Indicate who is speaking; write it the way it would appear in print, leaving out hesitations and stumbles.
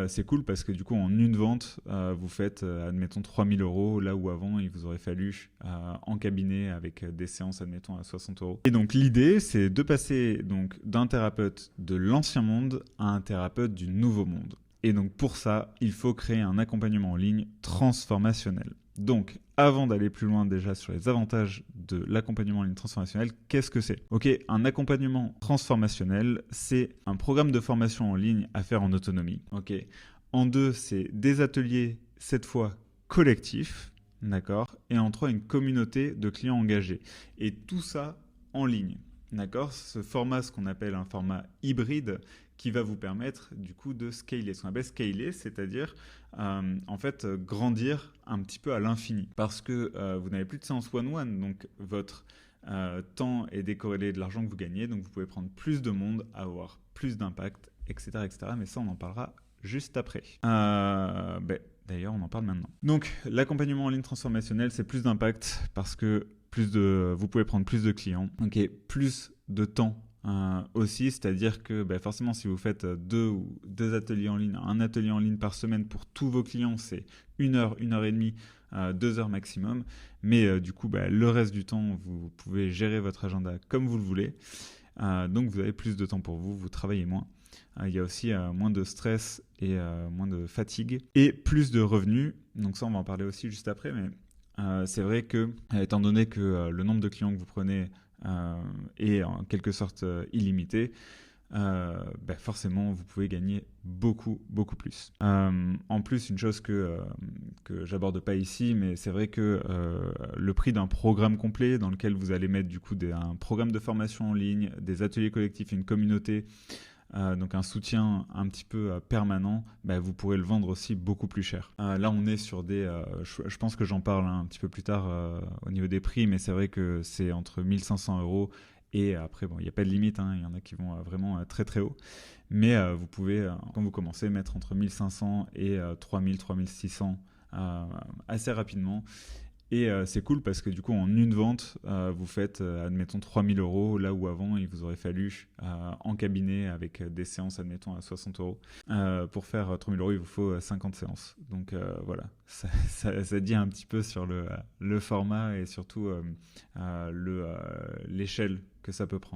Speaker 1: c'est cool parce que du coup, en une vente, vous faites, admettons, 3000 euros, là où avant, il vous aurait fallu en cabinet avec des séances, admettons, à 60 euros. Et donc, l'idée, c'est de passer donc, d'un thérapeute de l'ancien monde à un thérapeute du nouveau monde. Et donc, pour ça, il faut créer un accompagnement en ligne transformationnel. Donc, avant d'aller plus loin déjà sur les avantages de l'accompagnement en ligne transformationnel, qu'est-ce que c'est ? Ok, un accompagnement transformationnel, c'est un programme de formation en ligne à faire en autonomie. Ok. En 2, c'est des ateliers, cette fois collectifs, d'accord ? Et en 3, une communauté de clients engagés. Et tout ça en ligne, d'accord ? Ce format, ce qu'on appelle un format hybride, qui va vous permettre du coup de scaler. Ce qu'on appelle scaler, c'est-à-dire en fait grandir un petit peu à l'infini. Parce que vous n'avez plus de séance one-one, donc votre temps est décorrélé de l'argent que vous gagnez, donc vous pouvez prendre plus de monde, avoir plus d'impact, etc., etc. Mais ça, on en parlera juste après. D'ailleurs, on en parle maintenant. Donc, l'accompagnement en ligne transformationnel, c'est plus d'impact parce que vous pouvez prendre plus de clients, okay, plus de temps aussi, c'est-à-dire que forcément si vous faites deux ateliers en ligne, un atelier en ligne par semaine pour tous vos clients, c'est 1 heure, 1 heure et demie, 2 heures maximum, mais du coup le reste du temps vous pouvez gérer votre agenda comme vous le voulez, donc vous avez plus de temps pour vous, vous travaillez moins. Il y a aussi moins de stress et moins de fatigue et plus de revenus, donc ça on va en parler aussi juste après, mais c'est vrai que étant donné que le nombre de clients que vous prenez est en quelque sorte illimité, forcément vous pouvez gagner beaucoup plus. En plus, une chose que j'aborde pas ici, mais c'est vrai que le prix d'un programme complet dans lequel vous allez mettre du coup un programme de formation en ligne, des ateliers collectifs, une communauté, donc un soutien un petit peu permanent, vous pourrez le vendre aussi beaucoup plus cher. Là on est sur je pense que j'en parle un petit peu plus tard au niveau des prix, mais c'est vrai que c'est entre 1500 euros et après il n'y a pas de limite, il y en a qui vont vraiment très très haut, mais vous pouvez quand vous commencez mettre entre 1500 et 3000, 3600 assez rapidement. Et c'est cool parce que du coup, en une vente, vous faites, admettons, 3000 euros, là où avant, il vous aurait fallu en cabinet avec des séances, admettons, à 60 euros. Pour faire 3000 euros, il vous faut 50 séances. Donc voilà, ça dit un petit peu sur le format et surtout l'échelle que ça peut prendre.